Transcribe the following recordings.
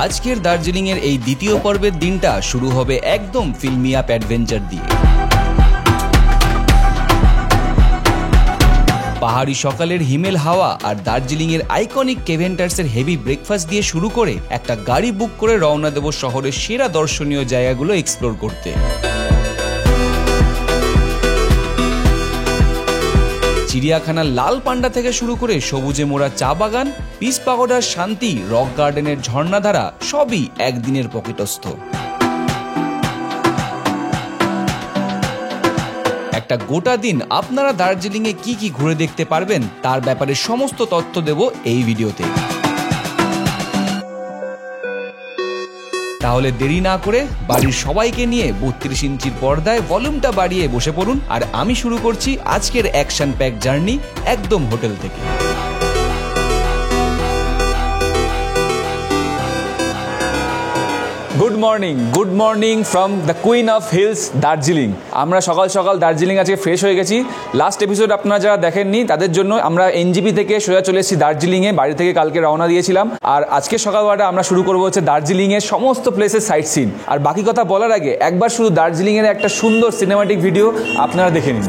আজকের দার্জিলিং এর এই দ্বিতীয় পর্বের দিনটা শুরু হবে একদম ফিল্মি আপ অ্যাডভেঞ্চার দিয়ে। পাহাড়ি সকালের হিমেল হাওয়া আর দার্জিলিং এর আইকনিক কেভেন্টার্সের হেভি ব্রেকফাস্ট দিয়ে শুরু করে একটা গাড়ি বুক করে রওনা দেব শহরের সেরা দর্শনীয় জায়গাগুলো এক্সপ্লোর করতে। চিড়িয়াখানার লাল পান্ডা থেকে শুরু করে সবুজে মোড়া চা বাগান, পিস পাগোডার শান্তি, রক গার্ডেনের ঝর্ণাধারা সবই একদিনের পকেটস্থ। একটা গোটা দিন আপনারা দার্জিলিং এ কি কি ঘুরে দেখতে পারবেন তার ব্যাপারে সমস্ত তথ্য দেব এই ভিডিওতে। তাহলে দেরি না করে বাড়ির সবাইকে নিয়ে 32 ইঞ্চির পর্দায় ভলিউমটা বাড়িয়ে বসে পড়ুন, আর আমি শুরু করছি আজকের অ্যাকশন প্যাক জার্নি একদম হোটেল থেকে। Good morning from the queen of hills Darjeeling. আমরা সকাল সকাল দার্জিলিং আজকে ফ্রেশ হয়ে গেছি। লাস্ট এপিসোড আপনারা যারা দেখেননি তাদের জন্য আমরা এনজিপি থেকে সোজা চলে এসেছি দার্জিলিংয়ে। বাড়ি থেকে কালকে রওনা দিয়েছিলাম, আর আজকে সকালবেলাটা আমরা শুরু করবো হচ্ছে দার্জিলিংয়ের সমস্ত প্লেসের সাইট সিন। আর বাকি কথা বলার আগে একবার শুধু দার্জিলিংয়ের একটা সুন্দর সিনেমাটিক ভিডিও আপনারা দেখে নিন।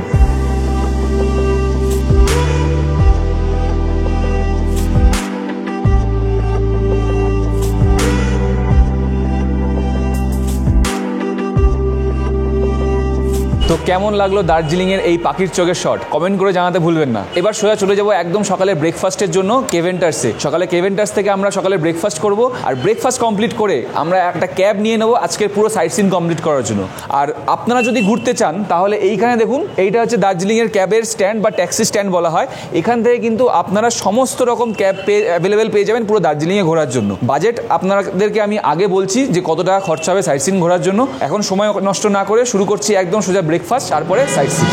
তো কেমন লাগলো দার্জিলিং এর এই পাখির চোখের শট কমেন্ট করে জানাতে ভুলবেন না। এবার সোজা চলে যাবো একদম সকালে ব্রেকফাস্টের জন্য কেভেন্টার্সে। সকালে কেভেন্টার্স থেকে আমরা সকালে ব্রেকফাস্ট করব, আর ব্রেকফাস্ট কমপ্লিট করে আমরা একটা ক্যাব নিয়ে নেবো আজকের পুরো সাইট সিন কমপ্লিট করার জন্য। আর আপনারা যদি ঘুরতে চান তাহলে এইখানে দেখুন, এইটা হচ্ছে দার্জিলিং এর ক্যাবের স্ট্যান্ড বা ট্যাক্সি স্ট্যান্ড বলা হয়। এখান থেকে কিন্তু আপনারা সমস্ত রকম ক্যাব অ্যাভেলেবেল পেয়ে যাবেন পুরো দার্জিলিংয়ে ঘোরার জন্য। বাজেট আপনাদেরকে আমি আগে বলছি যে কত টাকা খরচা হবে সাইট সিন ঘোরার জন্য। এখন সময় নষ্ট না করে শুরু করছি একদম সোজা ব্রেকফাস্ট, তারপরে সাইট সিন।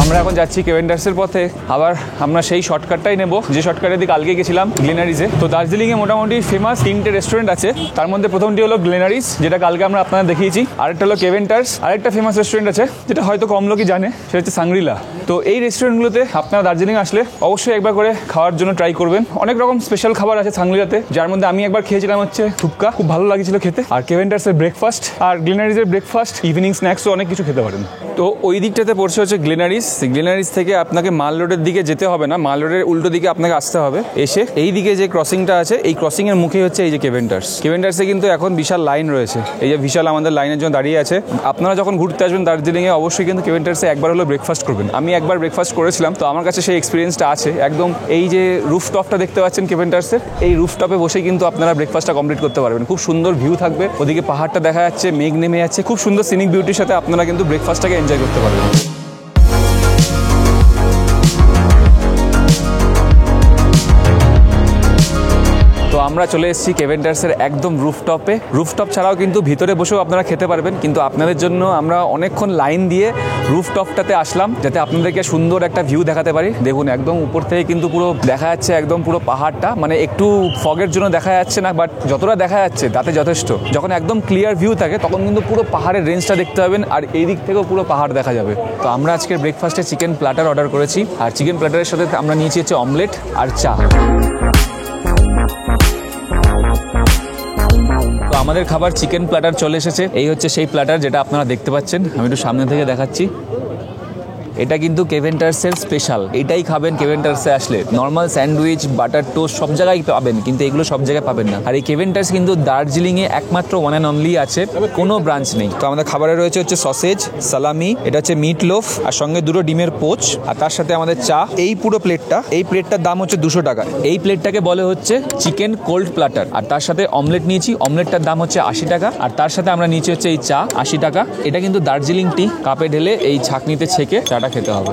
আমরা এখন যাচ্ছি কেভেন্টার্সের পথে। আবার আমরা সেই শর্টকাটটাই নেব যে শর্টকাটের দিকে কালকে গেছিলাম, গ্লেনারিজে। তো দার্জিলিংয়ে মোটামুটি ফেমাস 3টে রেস্টুরেন্ট আছে। তার মধ্যে প্রথমটি হলো গ্লেনারিজ, যেটা কালকে আমরা আপনাদের দেখিয়েছি। আরেকটা হলো কেভেন্টার্স। আরেকটা ফেমাস রেস্টুরেন্ট আছে যেটা হয়তো কম লোকই জানে, সেটা হচ্ছে সাংগ্রিলা। তো এই রেস্টুরেন্টগুলোতে আপনারা দার্জিলিং আসলে অবশ্যই একবার করে খাওয়ার জন্য ট্রাই করবেন। অনেক রকম স্পেশাল খাবার আছে সাংগ্রিলাতে, যার মধ্যে আমি একবার খেয়েছিলাম হচ্ছে থুপকা, খুব ভালো লাগছিল খেতে। আর কেভেন্টার্সের ব্রেকফাস্ট আর গ্লেনারিজের ব্রেকফাস্ট, ইভিনিং স্ন্যাক্সও অনেক কিছু খেতে পারেন। তো ওই দিকটাতে পড়ছে হচ্ছে গ্লেনারিজ। গ্লেনারিজ থেকে আপনাকে মাল রোডের দিকে যেতে হবে না, মাল রোডের উল্টো দিকে আপনাকে আসতে হবে। এসে এই দিকে যে ক্রসিংটা আছে, এই ক্রসিং এর মুখে হচ্ছে এই যে কেভেন্টার্স। কেভেন্টার্সে কিন্তু এখন বিশাল লাইন রয়েছে, এই যে বিশাল আমাদের লাইনের জন্য দাঁড়িয়ে আছে। আপনারা যখন ঘুরতে আসবেন দার্জিলিংয়ে অবশ্যই কিন্তু কেভেন্টার্সে একবার হলো ব্রেকফাস্ট করবেন। আমি একবার ব্রেকফাস্ট করেছিলাম, তো আমার কাছে সেই এক্সপিরিয়েন্সটা আছে। একদম এই যে রুফটপটা দেখতে পাচ্ছেন কেভেন্টার্সের, এই রুফটপে বসে কিন্তু আপনারা ব্রেকফাস্টটা কমপ্লিট করতে পারবেন। খুব সুন্দর ভিউ থাকবে, ওদিকে পাহাড়টা দেখা যাচ্ছে, মেঘ নেমে যাচ্ছে, খুব সুন্দর সিনিক বিউটির সাথে আপনারা কিন্তু ব্রেকফাস্টটাকে এনজয় করতে পারবেন। তো আমরা চলে এসেছি কেভেন্টার্সের একদম রুফটপে। রুফটপ ছাড়াও কিন্তু ভিতরে বসেও আপনারা খেতে পারবেন, কিন্তু আপনাদের জন্য আমরা অনেকক্ষণ লাইন দিয়ে রুফটপটাতে আসলাম যাতে আপনাদেরকে সুন্দর একটা ভিউ দেখাতে পারি। দেখুন একদম উপর থেকে কিন্তু পুরো দেখা যাচ্ছে একদম পুরো পাহাড়টা, মানে একটু ফগের জন্য দেখা যাচ্ছে না, বাট যতটা দেখা যাচ্ছে তাতে যথেষ্ট। যখন একদম ক্লিয়ার ভিউ থাকে তখন কিন্তু পুরো পাহাড়ের রেঞ্জটা দেখতে পাবেন, আর এই দিক থেকেও পুরো পাহাড় দেখা যাবে। তো আমরা আজকের ব্রেকফাস্টে চিকেন প্ল্যাটার অর্ডার করেছি, আর চিকেন প্ল্যাটারের সাথে আমরা নিয়েছি হচ্ছে অমলেট আর চা। তো আমাদের খাবার চিকেন প্ল্যাটার চলে এসেছে। এই হচ্ছে সেই প্ল্যাটার যেটা আপনারা দেখতে পাচ্ছেন। আমি একটু সামনে থেকে দেখাচ্ছি। এটা কিন্তু কেভেন্টার্সের স্পেশাল, এটাই খাবেন কেভেন্টার্সে আসলে। নর্মাল স্যান্ডউইচ, বাটার টোস্ট সব জায়গায় পাবেন, কিন্তু এগুলো সব জায়গায় পাবেন না। আর এই কেভেন্টার্স কিন্তু দার্জিলিংয়ে একমাত্র ওয়ান অ্যান্ড অনলি আছে, কোনো ব্রাঞ্চ নেই। তো আমাদের খাবারে রয়েছে হচ্ছে সসেজ, সালামি, এটা হচ্ছে মিট লোফ, আর সঙ্গে 2 ডিমের পোচ, আর তার সাথে আমাদের চা। এই পুরো প্লেটটা, এই প্লেটটার দাম হচ্ছে 200 টাকা। এই প্লেটটাকে বলে হচ্ছে চিকেন কোল্ড প্ল্যাটার। আর তার সাথে অমলেট নিয়েছি, অমলেটটার দাম হচ্ছে 80 টাকা। আর তার সাথে আমরা নিয়েছি হচ্ছে এই চা, 80 টাকা। এটা কিন্তু দার্জিলিং টি, কাপে ঢেলে এই ছাঁকনিতে ছেঁকে খেতে হবে।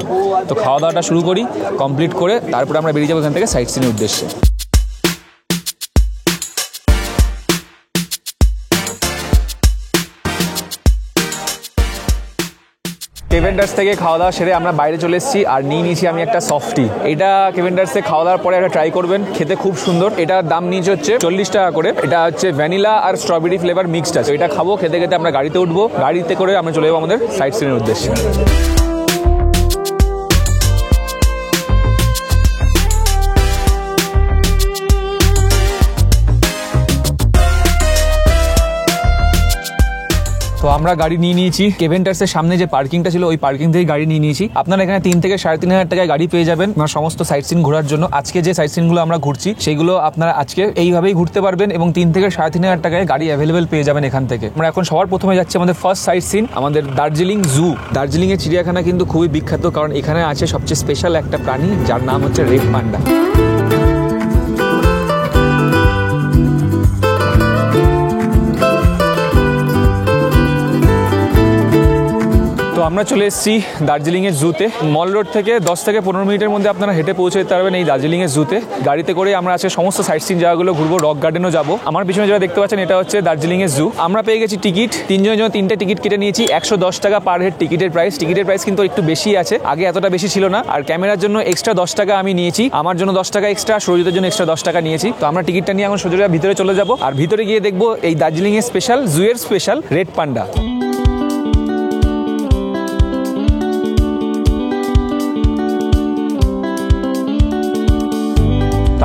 তো খাওয়া দাওয়াটা শুরু করি, কমপ্লিট করে তারপরে আমরা বেরিয়ে যাবো এখান থেকে সাইট সিনের উদ্দেশ্যে। কেভেন্টার্স থেকে খাওয়া দাওয়া সেরে আমরা বাইরে চলে এসেছি, আর নিয়ে নিয়েছি আমি একটা সফটি। এটা কেভেন্টার্সে খাওয়া দাওয়ার পরে একটা ট্রাই করবেন, খেতে খুব সুন্দর। এটার দাম নিয়েছে হচ্ছে 40 টাকা করে। এটা হচ্ছে ভ্যানিলা আর স্ট্রবেরি ফ্লেভার মিক্সড আছে। এটা খাবো, খেতে খেতে আমরা গাড়িতে উঠবো, গাড়িতে করে আমরা চলে যাবো আমাদের সাইট সিনের উদ্দেশ্যে। তো আমরা গাড়ি নিয়ে নিয়েছি কেভেন্টার্সের সামনে যে পার্কিংটা ছিল ওই পার্কিং থেকে গাড়ি নিয়ে নিয়েছি। আপনারা এখানে 3 থেকে 3,500 টাকায় গাড়ি পেয়ে যাবেন সমস্ত সাইট সিন ঘোরার জন্য। আজকে যে সাইট সিনগুলো আমরা ঘুরছি সেগুলো আপনারা আজকে এইভাবেই ঘুরতে পারবেন এবং 3 থেকে 3,500 টাকায় গাড়ি অ্যাভেলেবেল পেয়ে যাবেন এখান থেকে। আমরা এখন সবার প্রথমে যাচ্ছি আমাদের ফার্স্ট সাইট সিন, আমাদের দার্জিলিং জু। দার্জিলিং এর চিড়িয়াখানা কিন্তু খুবই বিখ্যাত, কারণ এখানে আছে সবচেয়ে স্পেশাল একটা প্রাণী যার নাম হচ্ছে রেড পান্ডা। তো আমরা চলে এসেছি দার্জিলিং এর জুতে। মল রোড থেকে 10 থেকে 15 মিনিটের মধ্যে আপনারা হেঁটে পৌঁছে যেতে পারবেন এই দার্জিলিং এর জুতে। গাড়িতে করে আমরা আজকে সমস্ত সাইট সিন জায়গাগুলো ঘুরবো, রক গার্ডেনও যাবো। আমার পিছনে যারা দেখতে পাচ্ছেন এটা হচ্ছে দার্জিলিং এর জু। আমরা পেয়ে গেছি টিকিট, 3 জনের জন্য 3টে টিকিট কেটে নিয়েছি। 110 টাকা পার হেড টিকিটের প্রাইস। টিকিটের প্রাইস কিন্তু একটু বেশি আছে, আগে এতটা বেশি ছিল না। আর ক্যামেরার জন্য এক্সট্রা 10 টাকা আমি নিয়েছি, আমার জন্য 10 টাকা এক্সট্রা, সৌরজিতের জন্য এক্সট্রা 10 টাকা নিয়েছি। তো আমরা টিকিটটা নিয়ে এখন সোজা ভিতরে চলে যাবো, আর ভিতরে গিয়ে দেখবো এই দার্জিলিং এর স্পেশাল, জু এর স্পেশাল রেড পান্ডা।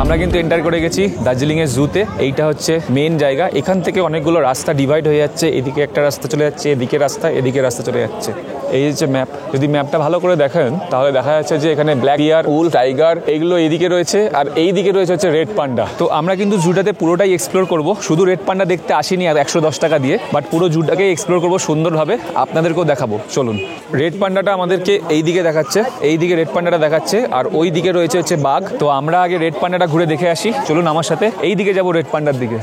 আমরা কিন্তু এন্টার করে গেছি দার্জিলিং এর জুতে। এইটা হচ্ছে মেন জায়গা। এখান থেকে অনেকগুলো রাস্তা ডিভাইড হয়ে যাচ্ছে, এদিকে একটা রাস্তা চলে যাচ্ছে, এদিকে রাস্তা, এদিকে রাস্তা চলে যাচ্ছে। এই হচ্ছে ম্যাপ। যদি ম্যাপটা ভালো করে দেখেন তাহলে দেখা যাচ্ছে যে এখানে ব্ল্যাক বিয়ার, উল, টাইগার এইগুলো এইদিকে রয়েছে, আর এই দিকে রয়েছে হচ্ছে রেড পান্ডা। তো আমরা কিন্তু জুটাতে পুরোটাই এক্সপ্লোর করব, শুধু রেড পান্ডা দেখতে আসিনি আর 110 টাকা দিয়ে, বাট পুরো জুটাকে এক্সপ্লোর করবো সুন্দরভাবে, আপনাদেরকেও দেখাবো। চলুন। রেড পান্ডাটা আমাদেরকে এই দিকে দেখাচ্ছে, এই দিকে রেড পান্ডাটা দেখাচ্ছে, আর ওই দিকে রয়েছে হচ্ছে বাঘ। তো আমরা আগে রেড পান্ডাটা ঘুরে দেখে আসি, চলুন আমার সাথে। এই দিকে যাবো রেড পান্ডার দিকে।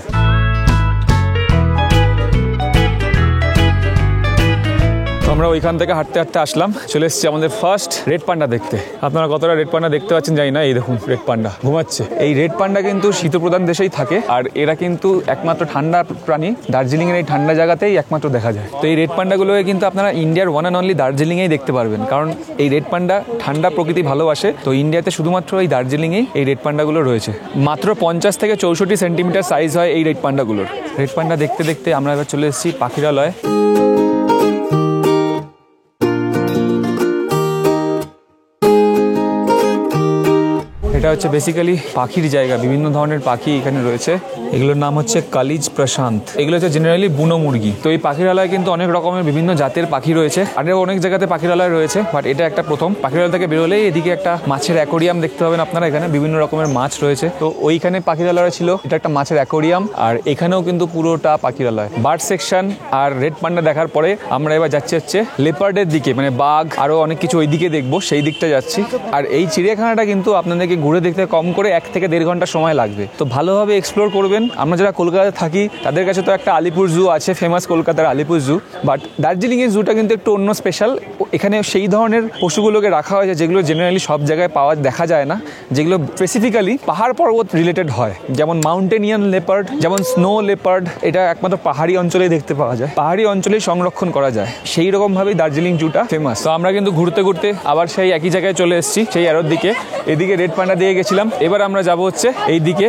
আমরা ওইখান থেকে হাঁটতে হাঁটতে আসলাম, চলে এসেছি আমাদের ফার্স্ট রেড পান্ডা দেখতে। আপনারা কতটা রেড পান্ডা দেখতে পাচ্ছেন জানি না, এই দেখুন রেড পান্ডা ঘুমাচ্ছে। এই রেড পান্ডা কিন্তু শীতপ্রধান দেশেই থাকে, আর এরা কিন্তু একমাত্র ঠান্ডা প্রাণী। দার্জিলিং এর এই ঠান্ডা জায়গাতেই একমাত্র দেখা যায়। তো এই রেড পান্ডাগুলোকে কিন্তু আপনারা ইন্ডিয়ার ওয়ান অ্যান্ড অনলি দার্জিলিংয়েই দেখতে পারবেন, কারণ এই রেড পান্ডা ঠান্ডা প্রকৃতি ভালোবাসে। তো ইন্ডিয়াতে শুধুমাত্র এই দার্জিলিংয়েই এই রেড পান্ডাগুলো রয়েছে। মাত্র 50 থেকে 64 সেন্টিমিটার সাইজ হয় এই রেড পান্ডাগুলোর। রেড পান্ডা দেখতে দেখতে আমরা এবার চলে এসেছি পাখিরালয়। এটা হচ্ছে বেসিক্যালি পাখির জায়গা, বিভিন্ন ধরনের পাখি এখানে রয়েছে। এগুলোর নাম হচ্ছে কালিজ প্রশান্ত। এগুলো হচ্ছে জেনারেলি বুনো মুরগি। তো এই পাখিরালয় কিন্তু অনেক রকমের বিভিন্ন জাতের পাখি রয়েছে, আর অনেক জায়গাতে পাখিরালয় রয়েছে, বাট এটা একটা প্রথম। পাখিরালয় থেকে বেরোলেই এদিকে একটা মাছের অ্যাকোরিয়াম দেখতে পাবেন আপনারা, এখানে বিভিন্ন রকমের মাছ রয়েছে। তো ওইখানে পাখিরালয় ছিল, এটা একটা মাছের অ্যাকোরিয়াম, আর এখানেও কিন্তু পুরোটা পাখিরালয়। বার্ড সেকশন আর রেড পান্ডা দেখার পরে আমরা এবার যাচ্ছি হচ্ছে লেপার্ডের দিকে, মানে বাঘ আরো অনেক কিছু ওই দিকে দেখবো, সেই দিকটা যাচ্ছি। আর এই চিড়িয়াখানাটা কিন্তু আপনাদেরকে ঘুরে দেখতে কম করে 1 থেকে 1.5 ঘন্টা সময় লাগবে। তো ভালোভাবে এক্সপ্লোর করবেন। আমরা যারা কলকাতায় থাকি তাদের কাছে তো একটা আলিপুর জু আছে, ফেমাস কলকাতার আলিপুর জু, বাট দার্জিলিং এর জুটা কিন্তু একটু অন্য স্পেশাল। এখানে সেই ধরনের পশুগুলোকে রাখা হয়েছে যেগুলো জেনারেলি সব জায়গায় দেখা যায় না, যেগুলো স্পেসিফিক্যালি পাহাড় পর্বত রিলেটেড হয়, যেমন মাউন্টেনিয়ান লেপার্ড, যেমন স্নো লেপার্ড। এটা একমাত্র পাহাড়ি অঞ্চলেই দেখতে পাওয়া যায়, পাহাড়ি অঞ্চলেই সংরক্ষণ করা যায়। সেই রকম ভাবেই দার্জিলিং জুটা ফেমাস। তো আমরা কিন্তু ঘুরতে ঘুরতে আবার সেই একই জায়গায় চলে এসেছি, সেই অ্যারোর দিকে। এদিকে রেড পান্ডা দিয়ে গেছিলাম, এবার আমরা যাব হচ্ছে এই দিকে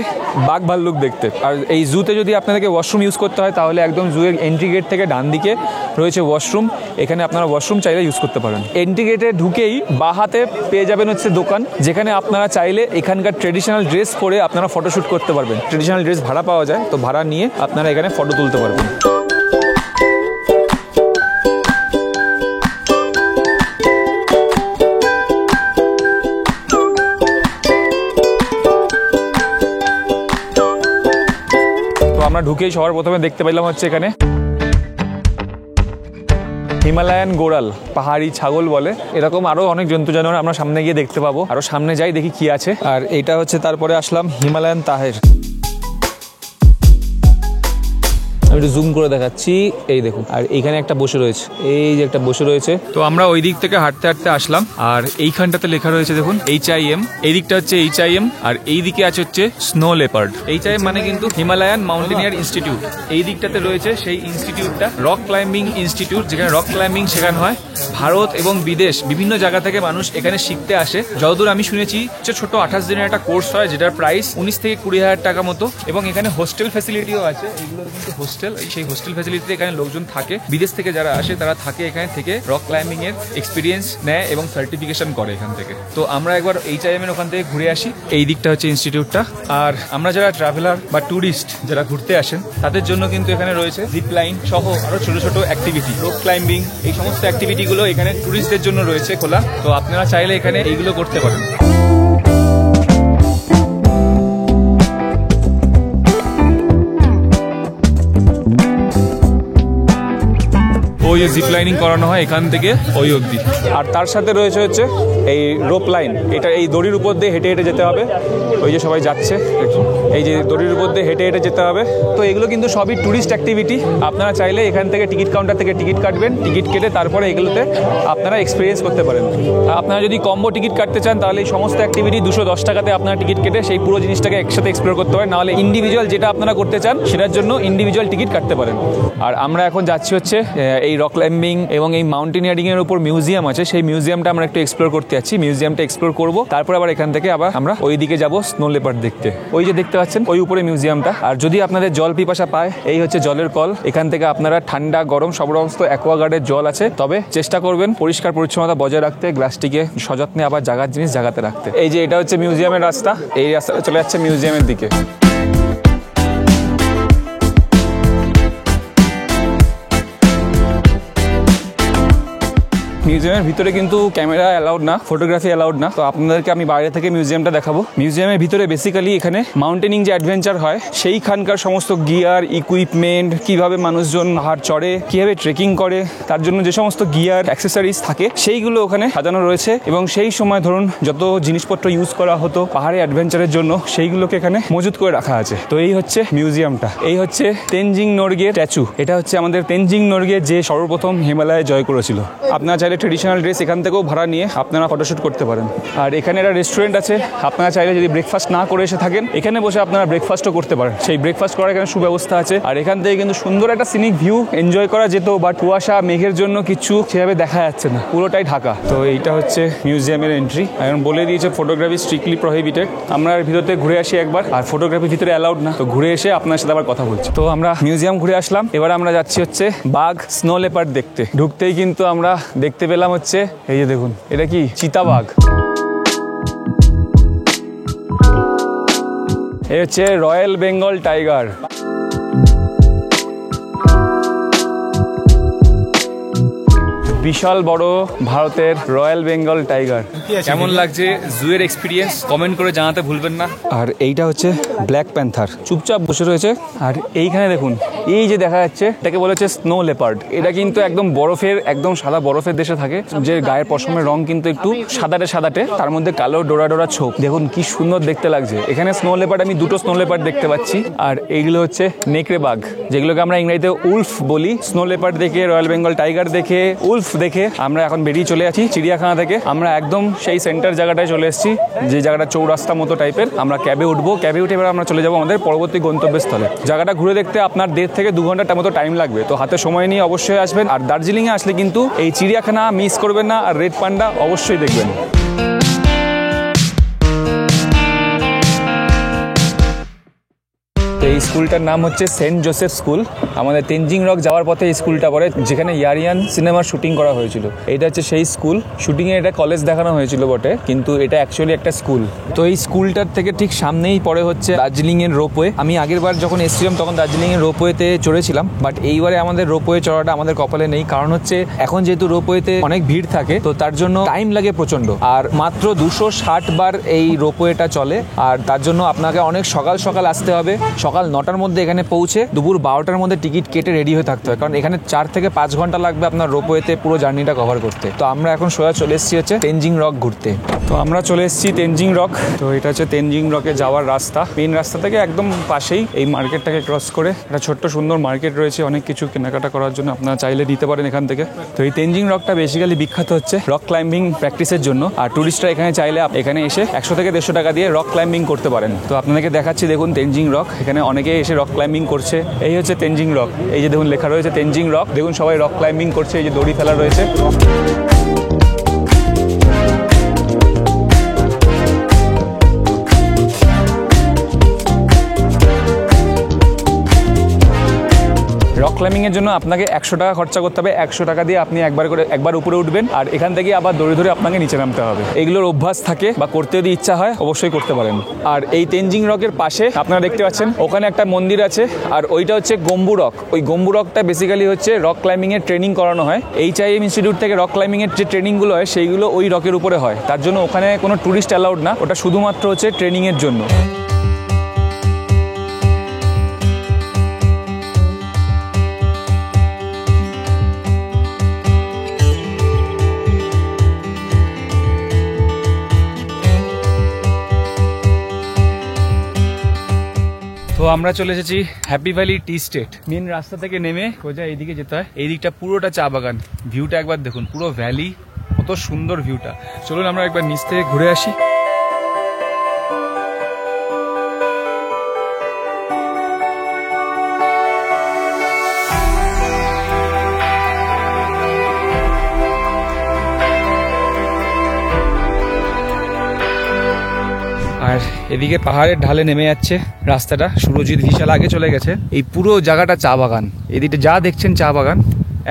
বাঘ ভাল্লুক দেখতে। আর এই জুতে যদি আপনাদেরকে ওয়াশরুম ইউজ করতে হয় তাহলে একদম জুয়ের এন্ট্রি গেট থেকে ডান দিকে রয়েছে ওয়াশরুম, এখানে আপনারা ওয়াশরুম চাইলে ইউজ করতে পারেন। এন্ট্রি গেটে ঢুকেই বাঁ হাতে পেয়ে যাবেন হচ্ছে দোকান, যেখানে আপনারা চাইলে এখানকার ট্রেডিশনাল ড্রেস পরে আপনারা ফটোশ্যুট করতে পারবেন। ট্রেডিশনাল ড্রেস ভাড়া পাওয়া যায়, তো ভাড়া নিয়ে আপনারা এখানে ফটো তুলতে পারবেন। আমরা ঢুকেই সবার প্রথমে দেখতে পেলাম হচ্ছে এখানে হিমালয়ান গোড়াল, পাহাড়ি ছাগল বলে। এরকম আরো অনেক জন্তু জানোয়ার আমরা সামনে গিয়ে দেখতে পাবো, আরো সামনে যাই দেখি কি আছে। আর এটা হচ্ছে তারপরে আসলাম হিমালয়ান তাহের। আমি একটু জুম করে দেখাচ্ছি, এই দেখুন। আর এইখানে একটা বসে রয়েছে, এই যে একটা বসে রয়েছে। তো আমরা ওই দিক থেকে হাঁটতে হাঁটতে আসলাম, আর এইখানটাতে লেখা রয়েছে দেখুন HIM। এই দিকটা হচ্ছে HIM, আর এই দিকে আছে হচ্ছে স্নো লেপার্ড। HIM মানে কিন্তু হিমালয়ান মাউন্টেনিয়ার ইনস্টিটিউট। এই দিকটাতে রয়েছে সেই ইনস্টিটিউটটা, রক ক্লাইম্বিং ইনস্টিটিউট, যেখানে রক ক্লাইম্বিং শেখানো হয়। ভারত এবং বিদেশ বিভিন্ন জায়গা থেকে মানুষ এখানে শিখতে আসে। যতদূর আমি শুনেছি ছোট 28 দিনের একটা কোর্স হয়, যেটার প্রাইস 19 থেকে 20,000 টাকা মতো, এবং এখানে হোস্টেল ফ্যাসিলিটিও আছে। এইগুলো কিন্তু হোস্টেল, সেই হোস্টেল ফ্যাসিলিটিতে এখানে লোকজন থাকে, বিদেশ থেকে যারা আসে তারা থাকে এখানে থেকে রক ক্লাইম্বিং এর এক্সপিরিয়েন্স নেয় এবং সার্টিফিকেশন করে এখান থেকে। তো আমরা একবার HIM এর ওখান থেকে ঘুরে আসি। এই দিকটা হচ্ছে ইনস্টিটিউটটা। আর আমরা যারা ট্রাভেলার বা ট্যুরিস্ট যারা ঘুরতে আসেন তাদের জন্য কিন্তু এখানে রয়েছে জিপ লাইন সহ আরো ছোট ছোট অ্যাক্টিভিটি, রক ক্লাইম্বিং, এই সমস্ত অ্যাক্টিভিটিগুলো এখানে ট্যুরিস্টদের জন্য রয়েছে খোলা। তো আপনারা চাইলে এখানে এইগুলো করতে পারেন। ওই জিপ লাইনিং করানো হয় এখান থেকে ওই অবধি। আর তার সাথে রয়েছে হচ্ছে এই রোপ লাইন, এটা এই দড়ির উপর দিয়ে হেঁটে হেঁটে যেতে হবে। ওই যে সবাই যাচ্ছে, এই যে দড়ির উপর দিয়ে হেঁটে হেঁটে যেতে হবে। তো এগুলো কিন্তু সবই ট্যুরিস্ট অ্যাক্টিভিটি। আপনারা চাইলে এখান থেকে টিকিট কাউন্টার থেকে টিকিট কাটবেন, টিকিট কেটে তারপরে এগুলোতে আপনারা এক্সপিরিয়েন্স করতে পারেন। আপনারা যদি কম্বো টিকিট কাটতে চান তাহলে এই সমস্ত অ্যাক্টিভিটি 210 টাকাতে আপনারা টিকিট কেটে সেই পুরো জিনিসটাকে একসাথে এক্সপ্লোর করতে পারেন। নাহলে ইন্ডিভিজুয়াল যেটা আপনারা করতে চান সেটার জন্য ইন্ডিভিজুয়াল টিকিট কাটতে পারেন। আর আমরা এখন যাচ্ছি হচ্ছে এই রক ক্লাইম্বিং এবং এই মাউন্টেনিয়ারিং এর উপর মিউজিয়াম আছে, সেই মিউজিয়ামটা আমরা একটু এক্সপ্লোর করতে যাচ্ছি। মিউজিয়ামটা এক্সপ্লোর করব, তারপর আবার এখান থেকে আবার আমরা ওই দিকে যাব স্নো লেপার্ড দেখতে। ওই যে দেখতে পাচ্ছেন ওই উপরে মিউজিয়ামটা। আর যদি আপনাদের জল পিপাসা পায়, এই হচ্ছে জলের কল। এখান থেকে আপনারা ঠান্ডা গরম সব সমস্ত অ্যাকোয়াগার্ডের জল আছে, তবে চেষ্টা করবেন পরিষ্কার পরিচ্ছন্নতা বজায় রাখতে, গ্লাসটিকে সযত্নে আবার জায়গার জিনিস জায়গাতে রাখতে। এই যে এটা হচ্ছে মিউজিয়ামের রাস্তা, এই রাস্তাটা চলে যাচ্ছে মিউজিয়ামের দিকে। মিউজিয়ামের ভিতরে কিন্তু ক্যামেরা অ্যালাউড না, ফটোগ্রাফি অ্যালাউড না। তো আপনাদেরকে আমি বাইরে থেকে মিউজিয়ামটা দেখাবো। মিউজিয়ামের ভিতরে বেসিক্যালি এখানে মাউন্টেনিং যে অ্যাডভেঞ্চার হয় সেইখানকার সমস্ত গিয়ার, ইকুইপমেন্ট, কিভাবে মানুষজন পাহাড় চড়ে, কিভাবে ট্রেকিং করে, তার জন্য যে সমস্ত গিয়ার অ্যাক্সেসরিজ থাকে সেইগুলো ওখানে সাজানো রয়েছে। এবং সেই সময় ধরুন যত জিনিসপত্র ইউজ করা হতো পাহাড়ে অ্যাডভেঞ্চারের জন্য সেইগুলোকে এখানে মজুত করে রাখা আছে। তো এই হচ্ছে মিউজিয়ামটা। এই হচ্ছে তেনজিং নোরগের স্ট্যাচু। এটা হচ্ছে আমাদের তেনজিং নোরগে যে সর্বপ্রথম হিমালয়ে জয় করেছিল। আপনারা চাইলে ট্রেডিশনাল ড্রেস এখান থেকেও ভাড়া নিয়ে আপনারা ফটোশ্যুট করতে পারেন। আর এখানে একটা রেস্টুরেন্ট আছে, আপনারা চাইলে যদি ব্রেকফাস্ট না করে এসে থাকেন এখানে বসে আপনারা ব্রেকফাস্টও করতে পারেন। সেই ব্রেকফাস্ট করার এখানে সুব্যবস্থা আছে। আর এখান থেকে কিন্তু সুন্দর একটা সিনিক ভিউ এনজয় করা যেত, বাট কুয়াশা মেঘের জন্য কিছু সেভাবে দেখা যাচ্ছে না, পুরোটাই ঢাকা। তো এইটা হচ্ছে মিউজিয়ামের এন্ট্রি। এখন বলে দিয়েছে ফটোগ্রাফি স্ট্রিক্টলি প্রহিবিটেড। আমরা ভিতর থেকে ঘুরে আসি একবার, আর ফটোগ্রাফি ভিতরে অ্যালাউড না। তো ঘুরে এসে আপনার সাথে আবার কথা বলছি। তো আমরা মিউজিয়াম ঘুরে আসলাম, এবার আমরা যাচ্ছি হচ্ছে বাঘ, স্নো লেপার্ড দেখতে। ঢুকতেই কিন্তু আমরা দেখতে পেলাম হচ্ছে এই যে দেখুন, এটা কি চিতাবাঘ। এই হচ্ছে রয়্যাল বেঙ্গল টাইগার। বিশাল বড় ভারতের রয়্যাল বেঙ্গল টাইগার। কেমন লাগছে জুয়ের এক্সপিরিয়েন্স কমেন্ট করে জানাতে ভুলবেন না। আর এইটা হচ্ছে ব্ল্যাক প্যান্থার, চুপচাপ বসে রয়েছে। আর এইখানে দেখুন, এই যে দেখা যাচ্ছে এটাকে বলেছে স্নো লেপার্ড। এটা কিন্তু একদম বরফের, একদম সাদা বরফের দেশে থাকে, যে গায়ের পশমের রং কিন্তু একটু সাদাটে সাদাটে, তার মধ্যে কালো ডোরা ডোরা ছোপ। দেখুন কি সুন্দর দেখতে লাগছে। এখানে স্নো লেপার্ড আমি দুটো স্নো লেপার্ড দেখতে পাচ্ছি। আর এইগুলো হচ্ছে নেকড়ে বাঘ, যেগুলোকে আমরা ইংরেজিতে উলফ বলি। স্নো লেপার্ড দেখে, রয়্যাল বেঙ্গল টাইগার দেখে, উলফ দেখে আমরা এখন বেরিয়ে চলে যাচ্ছি চিড়িয়াখানা থেকে। আমরা একদম সেই সেন্টার জায়গাটায় চলে এসেছি, যে জায়গাটা চৌরাস্তা মতো টাইপের। আমরা ক্যাবে উঠবো, ক্যাবে উঠে এবার আমরা চলে যাবো আমাদের পরবর্তী গন্তব্যস্থলে। জায়গাটা ঘুরে দেখতে আপনার 1.5 থেকে 2 ঘন্টার মতো টাইম লাগবে। তো হাতে সময় নিয়ে অবশ্যই আসবেন। আর দার্জিলিংয়ে আসলে কিন্তু এই চিড়িয়াখানা মিস করবেন না, আর রেড পান্ডা অবশ্যই দেখবেন। এই স্কুলটার নাম হচ্ছে সেন্ট জোসেফ স্কুল। আমাদের তেনজিং রক যাওয়ার পথে এই স্কুলটা পড়ে, যেখানে ইয়ারিয়ান সিনেমার শুটিং করা হয়েছিল। এটা হচ্ছে সেই স্কুল। শুটিংয়ে এটা কলেজ দেখানো হয়েছিল বটে, কিন্তু এটা অ্যাকচুয়ালি একটা স্কুল। তো এই স্কুলটার থেকে ঠিক সামনেই পড়ে হচ্ছে দার্জিলিংয়ের রোপওয়ে। আমি আগের বার যখন এসেছিলাম তখন দার্জিলিংয়ের রোপওয়েতে চড়েছিলাম, বাট এইবারে আমাদের রোপওয়ে চড়াটা আমাদের কপালে নেই। কারণ হচ্ছে এখন যেহেতু রোপওয়েতে অনেক ভিড় থাকে, তো তার জন্য টাইম লাগে প্রচন্ড। আর মাত্র 260 বার এই রোপওয়েটা চলে, আর তার জন্য আপনাকে অনেক সকাল সকাল আসতে হবে। সকাল 9টার মধ্যে এখানে পৌঁছে দুপুর 12টার মধ্যে টিকিট কেটে রেডি হয়ে থাকতে হয়, কারণ এখানে 4 থেকে 5 ঘন্টা লাগবে আপনার রোপওয়েতে পুরো জার্নিটা কভার করতে। তো আমরা এখন সোজা চলে এসেছি হচ্ছে তেনজিং রক ঘুরতে। তো আমরা চলে এসেছি তেনজিং রক। তো এটা হচ্ছে তেনজিং রকে যাওয়ার রাস্তা। মেইন রাস্তা থেকে একদম পাশেই এই মার্কেটটাকে ক্রস করে একটা ছোট্ট সুন্দর মার্কেট রয়েছে, অনেক কিছু কেনাকাটা করার জন্য আপনারা চাইলে নিতে পারেন এখান থেকে। তো এই তেনজিং রকটা বেসিক্যালি বিখ্যাত হচ্ছে রক ক্লাইম্বিং প্র্যাকটিসের জন্য। আর টুরিস্টরা এখানে চাইলে এখানে এসে 100 থেকে 150 টাকা দিয়ে রক ক্লাইম্বিং করতে পারেন। তো আপনাদেরকে দেখাচ্ছি, দেখুন তেনজিং রক। এখানে অনেকে এসে রক ক্লাইম্বিং করছে। এই হচ্ছে তেনজিং রক, এই যে দেখুন লেখা রয়েছে তেনজিং রক, দেখুন সবাই রক ক্লাইম্বিং করছে, এই যে দড়ি ফেলা রয়েছে। রক ক্লাইম্বিংয়ের জন্য আপনাকে 100 টাকা খরচা করতে হবে। 100 টাকা দিয়ে আপনি একবার উপরে উঠবেন, আর এখান থেকে আবার দড়ি ধরে আপনাকে নিচে নামতে হবে। এগুলোর অভ্যাস থাকে বা করতে যদি ইচ্ছা হয় অবশ্যই করতে পারেন। আর এই তেনজিং রকের পাশে আপনারা দেখতে পাচ্ছেন ওখানে একটা মন্দির আছে, আর ওইটা হচ্ছে গম্বু রক। ওই গম্বু রকটা বেসিক্যালি হচ্ছে রক ক্লাইম্বিংয়ের ট্রেনিং করানো হয়। HIM ইনস্টিটিউট থেকে রক ক্লাইম্বিংয়ের যে ট্রেনিংগুলো হয় সেইগুলো ওই রকের উপরে হয়। তার জন্য ওখানে কোনো ট্যুরিস্ট অ্যালাউড না, ওটা শুধুমাত্র হচ্ছে ট্রেনিংয়ের জন্য। তো আমরা চলে এসেছি হ্যাপি ভ্যালি টি স্টেট। মেন রাস্তা থেকে নেমে সোজা এইদিকে যেতে হয়। এই দিকটা পুরোটা চা বাগান। ভিউটা একবার দেখুন, পুরো ভ্যালি, কত সুন্দর ভিউটা। চলুন আমরা একবার নিচ থেকে ঘুরে আসি। আর এদিকে পাহাড়ের ঢালে নেমে যাচ্ছে রাস্তাটা। সুরজিৎ বিশাল আগে চলে গেছে। এই পুরো জায়গাটা চা বাগান। এদিকে যা দেখছেন চা বাগান।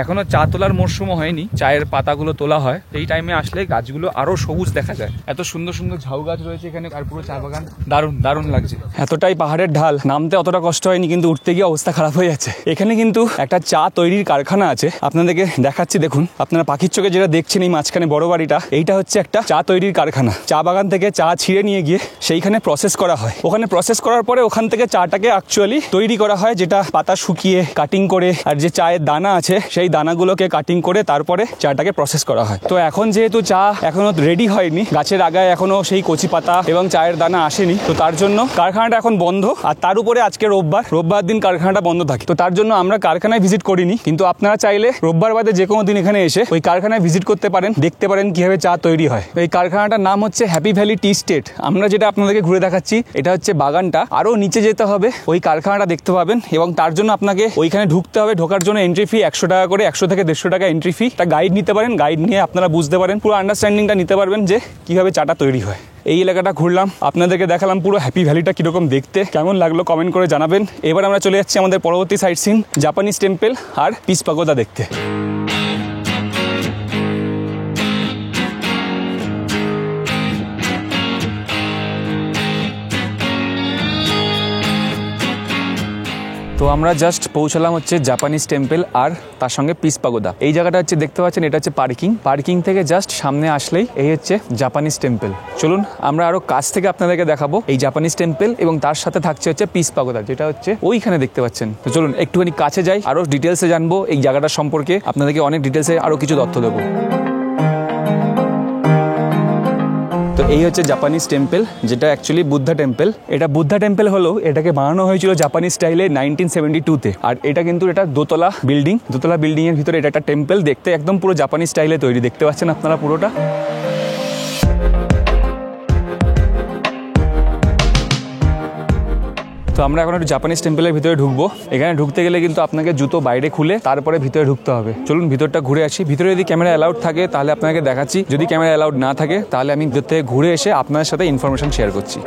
এখনো চা তোলার মরশুমও হয়নি, চায়ের পাতাগুলো তোলা হয়। এই টাইমে আসলে গাছগুলো আরো সবুজ দেখা যায়। এত সুন্দর সুন্দর ঝাউ গাছ রয়েছে এখানে, আর পুরো চা বাগান। দারুণ দারুণ লাগছে। এতটাই পাহাড়ের ঢাল, নামতে অতটা কষ্ট হয়নি, কিন্তু উঠতে গিয়ে অবস্থা খারাপ হয়ে যাচ্ছে। এখানে কিন্তু একটা চা তৈরির কারখানা আছে, আপনাদেরকে দেখাচ্ছি। দেখুন, আপনারা পাখির চোখে যেটা দেখছেন এই মাঝখানে বড় বাড়িটা, এইটা হচ্ছে একটা চা তৈরির কারখানা। চা বাগান থেকে চা ছিঁড়ে নিয়ে গিয়ে সেইখানে প্রসেস করা হয়। ওখানে প্রসেস করার পরে ওখান থেকে চাটাকে অ্যাকচুয়ালি তৈরি করা হয়, যেটা পাতা শুকিয়ে কাটিং করে, আর যে চায়ের দানা আছে সেই দানাগুলোকে কাটিং করে তারপরে চাটাকে প্রসেস করা হয়। তো এখন যেহেতু চা এখনো রেডি হয়নি, গাছের আগায় এখনো সেই কচি পাতা এবং চায়ের দানা আসেনি, তো তার জন্য কারখানাটা এখন বন্ধ। আর তার উপরে আজকে রোববার দিন কারখানাটা বন্ধ থাকে। তো তার জন্য আমরা কারখানায় ভিজিট করিনি, কিন্তু আপনারা চাইলে রোববার বাদে যে কোনো দিন এখানে এসে ওই কারখানায় ভিজিট করতে পারেন, দেখতে পারেন কিভাবে চা তৈরি হয়। এই কারখানাটার নাম হচ্ছে হ্যাপি ভ্যালি টি স্টেট। আমরা যেটা আপনাদেরকে ঘুরে দেখাচ্ছি এটা হচ্ছে বাগানটা। আরো নিচে যেতে হবে, ওই কারখানাটা দেখতে পাবেন, এবং তার জন্য আপনাকে ওইখানে ঢুকতে হবে। ঢোকার জন্য এন্ট্রি ফি 100 টাকা করে, 100 থেকে 150 টাকা এন্ট্রি ফি। একটা গাইড নিতে পারেন, গাইড নিয়ে আপনারা বুঝতে পারেন, পুরো আন্ডারস্ট্যান্ডিংটা নিতে পারবেন যে কিভাবে চাটা তৈরি হয়। এই এলাকাটা ঘুরলাম, আপনাদেরকে দেখালাম পুরো হ্যাপি ভ্যালিটা কিরকম দেখতে। কেমন লাগলো কমেন্ট করে জানাবেন। এবার আমরা চলে যাচ্ছি আমাদের পরবর্তী সাইট সিন, জাপানিজ টেম্পল আর পিস পাগোডা দেখতে। তো আমরা জাস্ট পৌঁছালাম হচ্ছে জাপানিজ টেম্পল আর তার সঙ্গে পিস পাগোডা। এই জায়গাটা হচ্ছে দেখতে পাচ্ছেন, এটা হচ্ছে পার্কিং থেকে জাস্ট সামনে আসলেই এই হচ্ছে জাপানিজ টেম্পল। চলুন আমরা আরো কাছ থেকে আপনাদেরকে দেখাবো এই জাপানিজ টেম্পল, এবং তার সাথে থাকছে হচ্ছে পিস পাগোডা, যেটা হচ্ছে ওইখানে দেখতে পাচ্ছেন। তো চলুন একটুখানি কাছে যাই, আরো ডিটেলসে জানবো এই জায়গাটার সম্পর্কে, আপনাদেরকে অনেক ডিটেলসে আরো কিছু তথ্য দেবো। তো এই হচ্ছে জাপানিজ টেম্পল, যেটা অ্যাকচুয়ালি বুদ্ধা টেম্পল। এটা বুদ্ধা টেম্পল হলো, এটাকে বানানো হয়েছিল জাপানিজ স্টাইলে 1972-তে। আর এটা কিন্তু এটা দোতলা বিল্ডিং এর ভিতরে এটা একটা টেম্পল। দেখতে একদম পুরো জাপানিজ স্টাইলে তৈরি, দেখতে পাচ্ছেন আপনারা পুরোটা। তো আমরা এখন একটু জাপানিজ টেম্পলের ভিতরে ঢুকবো। এখানে ঢুকতে গেলে কিন্তু আপনাকে জুতো বাইরে খুলে তারপরে ভিতরে ঢুকতে হবে। চলুন ভিতরটা ঘুরে আসি। ভিতরে যদি ক্যামেরা অ্যালাউড থাকে তাহলে আপনাকে দেখাচ্ছি, যদি ক্যামেরা অ্যালাউড না থাকে তাহলে আমি ভিতর থেকে ঘুরে এসে আপনাদের সাথে ইনফরমেশন শেয়ার করছি।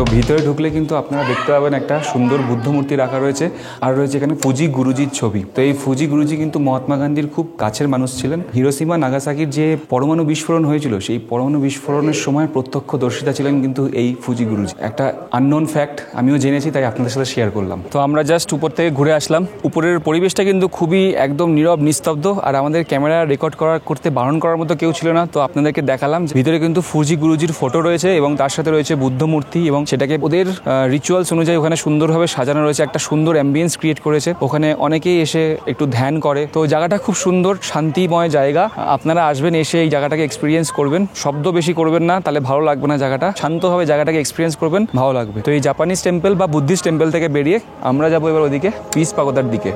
তো ভিতরে ঢুকলে কিন্তু আপনারা দেখতে পাবেন একটা সুন্দর বুদ্ধ মূর্তি রাখা রয়েছে, আর রয়েছে এখানে ফুজি গুরুজির ছবি। তো এই ফুজি গুরুজি কিন্তু মহাত্মা গান্ধীর খুব কাছের মানুষ ছিলেন। হিরোশিমা নাগাসাকির যে পরমাণু বিস্ফোরণ হয়েছিল, সেই পরমাণু বিস্ফোরণের সময় প্রত্যক্ষদর্শিতা ছিলেন কিন্তু এই ফুজি গুরুজি। একটা আননোন ফ্যাক্ট, আমিও জেনেছি, তাই আপনাদের সাথে শেয়ার করলাম। তো আমরা জাস্ট উপর থেকে ঘুরে আসলাম। উপরের পরিবেশটা কিন্তু খুবই একদম নীরব নিস্তব্ধ, আর আমাদের ক্যামেরা রেকর্ড করতে বারণ করার মতো কেউ ছিল না। তো আপনাদেরকে দেখালাম ভিতরে কিন্তু ফুজি গুরুজির ফটো রয়েছে, এবং তার সাথে রয়েছে বুদ্ধ মূর্তি, এবং সেটাকে ওদের রিচুয়ালস অনুযায়ী ওখানে সুন্দরভাবে সাজানো রয়েছে। একটা সুন্দর অ্যাম্বিয়েন্স ক্রিয়েট করেছে, ওখানে অনেকেই এসে একটু ধ্যান করে। তো জায়গাটা খুব সুন্দর, শান্তিময় জায়গা। আপনারা আসবেন, এসে এই জায়গাটাকে এক্সপিরিয়েন্স করবেন। শব্দ বেশি করবেন না, তাহলে ভালো লাগবে না জায়গাটা। শান্তভাবে জায়গাটাকে এক্সপিরিয়েন্স করবেন, ভালো লাগবে। তো এই জাপানিজ টেম্পল বা বুদ্ধিস্ট টেম্পল থেকে বেরিয়ে আমরা যাবো এবার ওদিকে পিস পাগোডার দিকে।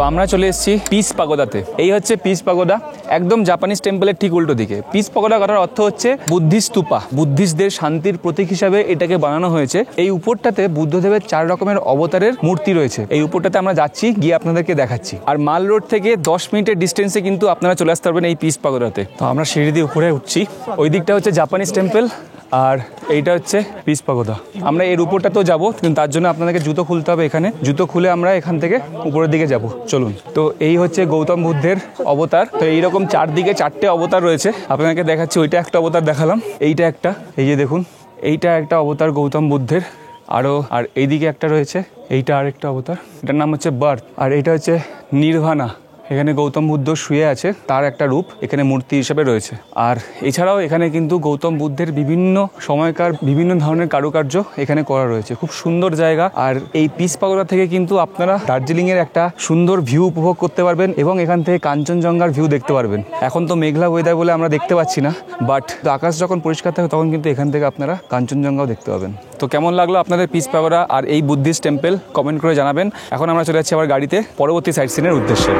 আমরা চলে এসেছি পিস পাগোদাতে। এই হচ্ছে পিস পাগোদা, একদম জাপানিজ টেম্পলের ঠিক উল্টো দিকে। পিস পাগোদা কথার অর্থ হচ্ছে বুদ্ধিস্ট স্তূপা, বুদ্ধিস্টদের শান্তির প্রতীক হিসাবে এটাকে বানানো হয়েছে। এই উপরটাতে বুদ্ধদেবের 4 রকমের অবতারের মূর্তি রয়েছে। এই উপরটাতে আমরা যাচ্ছি, গিয়ে আপনাদেরকে দেখাচ্ছি। আর মাল রোড থেকে 10 মিনিটের ডিস্টেন্সে কিন্তু আপনারা চলে আসতে পারবেন এই পিস পাগোদাতে। তো আমরা সিঁড়ি দিয়ে উপরে উঠছি। ওই দিকটা হচ্ছে জাপানিজ টেম্পল আর এইটা হচ্ছে পিস পাগোদা। আমরা এর উপরটাতেও যাবো, কিন্তু তার জন্য আপনাদেরকে জুতো খুলতে হবে। এখানে জুতো খুলে আমরা এখান থেকে উপরের দিকে যাব। চলুন। তো এই হচ্ছে গৌতম বুদ্ধের অবতার। তো এইরকম চারদিকে 4টে অবতার রয়েছে, আপনাকে দেখাচ্ছি। ওইটা একটা অবতার দেখালাম, এইটা একটা, এই যে দেখুন, এইটা একটা অবতার গৌতম বুদ্ধের। আর এইদিকে একটা রয়েছে, এইটা আরেকটা অবতার, এটার নাম হচ্ছে বার্থ। আর এইটা হচ্ছে নির্ভানা। এখানে গৌতম বুদ্ধ শুয়ে আছে, তার একটা রূপ এখানে মূর্তি হিসেবে রয়েছে। আর এছাড়াও এখানে কিন্তু গৌতম বুদ্ধের বিভিন্ন সময়কার বিভিন্ন ধরনের কারুকার্য এখানে করা রয়েছে। খুব সুন্দর জায়গা। আর এই পিস পাগোদা থেকে কিন্তু আপনারা দার্জিলিংয়ের একটা সুন্দর ভিউ উপভোগ করতে পারবেন এবং এখান থেকে কাঞ্চনজঙ্ঘার ভিউ দেখতে পারবেন। এখন তো মেঘলা ওয়েদার বলে আমরা দেখতে পাচ্ছি না, বাট আকাশ যখন পরিষ্কার থাকে তখন কিন্তু এখান থেকে আপনারা কাঞ্চনজঙ্ঘাও দেখতে পাবেন। তো কেমন লাগলো আপনাদের পিস পাগোদা আর এই বুদ্ধিস্ট টেম্পল কমেন্ট করে জানাবেন। এখন আমরা চলে যাচ্ছি আবার গাড়িতে পরবর্তী সাইট সিনের উদ্দেশ্যে।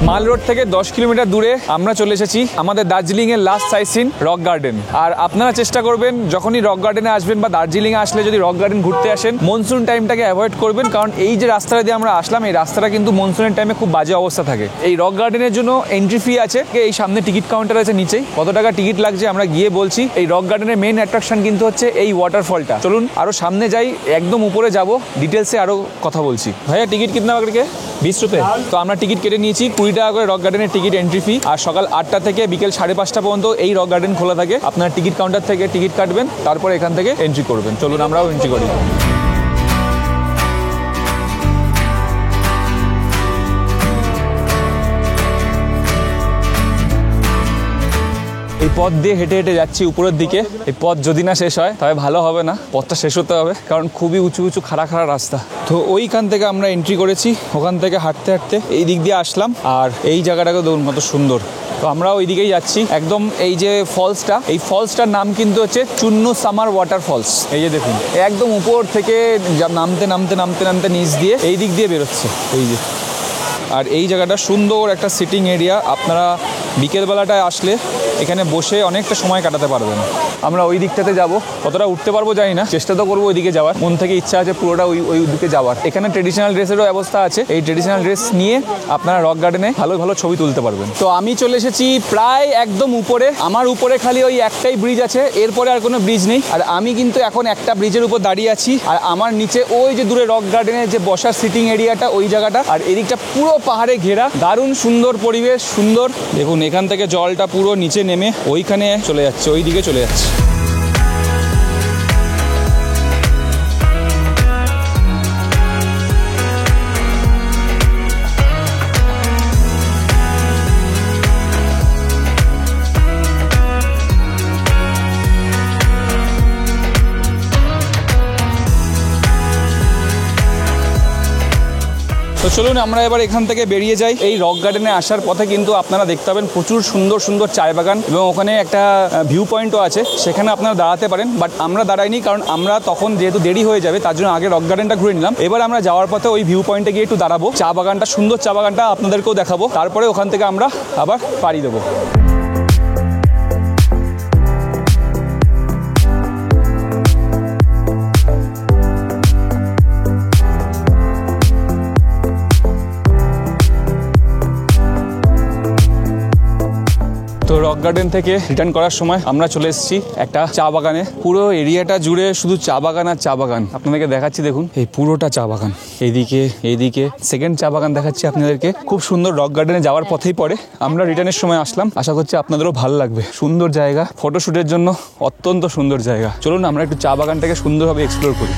মাল রোড থেকে 10 কিলোমিটার দূরে আমরা চলে এসেছি আমাদের দার্জিলিং এর last sight seen rock garden. আর আপনারা চেষ্টা করবেন যখনই রক গার্ডেনে আসবেন বা দার্জিলিং এ আসলে যদি রক গার্ডেন ঘুরতে আসেন, মনসুন টাইমটাকে অ্যাভয়েড করবেন, কারণ এই যে রাস্তাটা দিয়ে আমরা আসলাম এই রাস্তাটা কিন্তু মনসুনের টাইমে খুব বাজে অবস্থা থাকে। এই রক গার্ডেনের জন্য এন্ট্রি ফি আছে, এই সামনে টিকিট কাউন্টার আছে নিচেই, কত টাকা টিকিট লাগছে আমরা গিয়ে বলছি। এই রক গার্ডেনের মেইন অ্যাট্রাকশন কিন্তু হচ্ছে এই ওয়াটারফলটা। চলুন আরো সামনে যাই, একদম উপরে যাব, ডিটেলসে আরো কথা বলছি। ভাইয়া টিকিট কিতনা বাকি 20 রুপে? তো আমরা টিকিট কেটে নিয়েছি 20 টাকা করে রক গার্ডেনের টিকিট এন্ট্রি ফি। আর সকাল 8টা থেকে বিকেল 5:30 পর্যন্ত এই রক গার্ডেন খোলা থাকে। আপনার টিকিট কাউন্টার থেকে টিকিট কাটবেন, তারপর এখান থেকে এন্ট্রি করবেন। চলুন আমরাও এন্ট্রি করি। এই পথ দিয়ে হেঁটে হেঁটে যাচ্ছি উপরের দিকে। এই পথ যদি না শেষ হয় তবে ভালো হবে না, পথটা শেষ হতে হবে, কারণ খুবই উঁচু উঁচু খাড়া খাড়া রাস্তা। তো ওইখান থেকে আমরা এন্ট্রি করেছি, ওখান থেকে হাঁটতে হাঁটতে এই দিক দিয়ে আসলাম। আর এই জায়গাটাকে দেখুন কত সুন্দর। তো আমরা ওই দিকেই যাচ্ছি। একদম এই যে ফলসটা, এই ফলসটার নাম কিন্তু হচ্ছে চুন্নু সামার ওয়াটার ফলস। এই যে দেখুন, একদম উপর থেকে নামতে নামতে নামতে নামতে নিচ দিয়ে এই দিক দিয়ে বেরোচ্ছে, এই যে। আর এই জায়গাটা সুন্দর একটা সিটিং এরিয়া, আপনারা বিকেলবেলাটায় আসলে এখানে বসে অনেকটা সময় কাটাতে পারবেন। আমরা ওই দিকটাতে যাব, কতটা উঠতে পারবো জানি না, চেষ্টা তো করবো ওইদিকে যাওয়ার, মন থেকে ইচ্ছা আছে পুরোটা ওই দিকে যাওয়ার। এখানে ট্রেডিশনাল ড্রেসেরও ব্যবস্থা আছে, এই ট্রেডিশনাল ড্রেস নিয়ে আপনারা রক গার্ডেনে ভালো ভালো ছবি তুলতে পারবেন। তো আমি চলে এসেছি প্রায় একদম উপরে। আমার উপরে খালি ওই একটাই ব্রিজ আছে, এরপরে আর কোনো ব্রিজ নেই। আর আমি কিন্তু এখন একটা ব্রিজের উপর দাঁড়িয়ে আছি, আর আমার নিচে ওই যে দূরে রক গার্ডেনের যে বসার সিটিং এরিয়াটা, ওই জায়গাটা। আর এদিকটা পুরো পাহাড়ে ঘেরা, দারুণ সুন্দর পরিবেশ, সুন্দর। দেখুন এখান থেকে জলটা পুরো নিচে নেমে ওইখানে চলে যাচ্ছে, ওই দিকে চলে যাচ্ছে। তো চলুন আমরা এবার এখান থেকে বেরিয়ে যাই। এই রক গার্ডেনে আসার পথে কিন্তু আপনারা দেখতে পাবেন প্রচুর সুন্দর সুন্দর চায় বাগান, এবং ওখানে একটা ভিউ পয়েন্টও আছে, সেখানে আপনারা দাঁড়াতে পারেন। বাট আমরা দাঁড়াইনি, কারণ আমরা তখন যেহেতু দেরি হয়ে যাবে তার জন্য আগে রক গার্ডেনটা ঘুরে নিলাম। এবার আমরা যাওয়ার পথে ওই ভিউ পয়েন্টে গিয়ে একটু দাঁড়াবো, চা বাগানটা, সুন্দর চা বাগানটা আপনাদেরকেও দেখাবো, তারপরে ওখান থেকে আমরা আবার পাড়ি দেবো। তো রক গার্ডেন থেকে রিটার্ন করার সময় আমরা চলে এসেছি একটা চা বাগানে। পুরো এরিয়াটা জুড়ে শুধু চা বাগান আর চা বাগান। আপনাদেরকে দেখাচ্ছি, দেখুন এই পুরোটা চা বাগান। এইদিকে সেকেন্ড চা বাগান দেখাচ্ছি আপনাদেরকে। খুব সুন্দর, রক গার্ডেনে যাওয়ার পথেই পড়ে। আমরা রিটার্নের সময় আসলাম, আশা করছি আপনাদেরও ভালো লাগবে। সুন্দর জায়গা, ফটোশুটের জন্য অত্যন্ত সুন্দর জায়গা। চলুন আমরা একটু চা বাগানটাকে সুন্দরভাবে এক্সপ্লোর করি।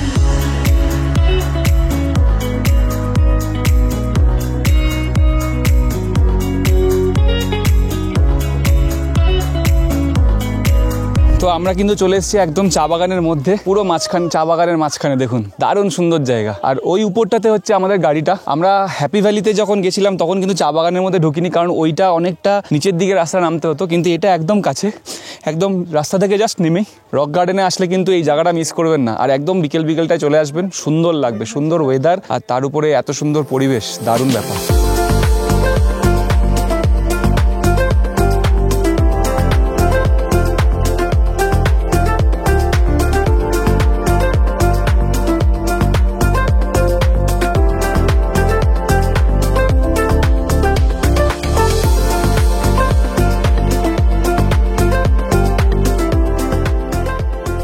তো আমরা কিন্তু চলে এসেছি একদম চা বাগানের মধ্যে, পুরো মাঝখানে, চা বাগানের মাঝখানে দেখুন, দারুণ সুন্দর জায়গা। আর ওই উপরটাতে হচ্ছে আমাদের গাড়িটা। আমরা হ্যাপি ভ্যালিতে যখন গেছিলাম তখন কিন্তু চা বাগানের মধ্যে ঢুকিনি, কারণ ওইটা অনেকটা নিচের দিকে রাস্তা নামতে হতো, কিন্তু এটা একদম কাছে, একদম রাস্তা থেকে জাস্ট নেমেই। রক গার্ডেনে আসলে কিন্তু এই জায়গাটা মিস করবেন না। আর একদম বিকেলটায় চলে আসবেন, সুন্দর লাগবে, সুন্দর ওয়েদার, আর তার উপরে এত সুন্দর পরিবেশ, দারুণ ব্যাপার।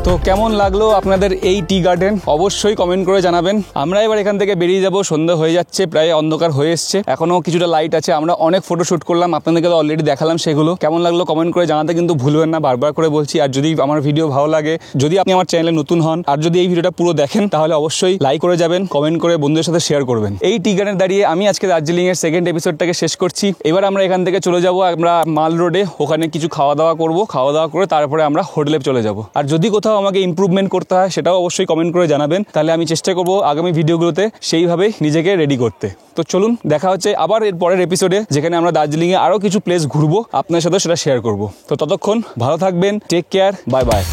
তো কেমন লাগলো আপনাদের এই টি গার্ডেন অবশ্যই কমেন্ট করে জানাবেন। আমরা এবার এখান থেকে বেরিয়ে যাব, সন্ধ্যা হয়ে যাচ্ছে, প্রায় অন্ধকার হয়ে এসছে, এখনো কিছুটা লাইট আছে। আমরা অনেক ফটোশুট করলাম, আপনাদেরকে তো অলরেডি দেখালাম, সেগুলো কেমন লাগলো কমেন্ট করে জানাতে কিন্তু ভুলবেন না, বারবার করে বলছি। আর যদি আমার ভিডিও ভালো লাগে, যদি আপনি আমার চ্যানেলে নতুন হন, আর যদি এই ভিডিওটা পুরো দেখেন, তাহলে অবশ্যই লাইক করে যাবেন, কমেন্ট করে বন্ধুদের সাথে শেয়ার করবেন। এই টি গার্ডেনে দাঁড়িয়ে আমি আজকে দার্জিলিং এর সেকেন্ড এপিসোডটাকে শেষ করছি। এবার আমরা এখান থেকে চলে যাব আমরা মাল রোডে, ওখানে কিছু খাওয়া দাওয়া করবো, খাওয়া দাওয়া করে তারপরে আমরা হোটেলে চলে যাব। আর যদি কোথাও আমাকে ইমপ্রুভমেন্ট করতে হয় সেটাও অবশ্যই কমেন্ট করে জানাবেন, তাহলে আমি চেষ্টা করব আগামী ভিডিওগুলোতে সেইভাবেই নিজেকে রেডি করতে। তো চলুন, দেখা হচ্ছে আবার এর পরের এপিসোডে, যেখানে আমরা দার্জিলিংয়ে আরও কিছু প্লেস ঘুরবো, আপনার সাথে সেটা শেয়ার করব। তো ততক্ষণ ভালো থাকবেন, টেক কেয়ার, বাই বাই।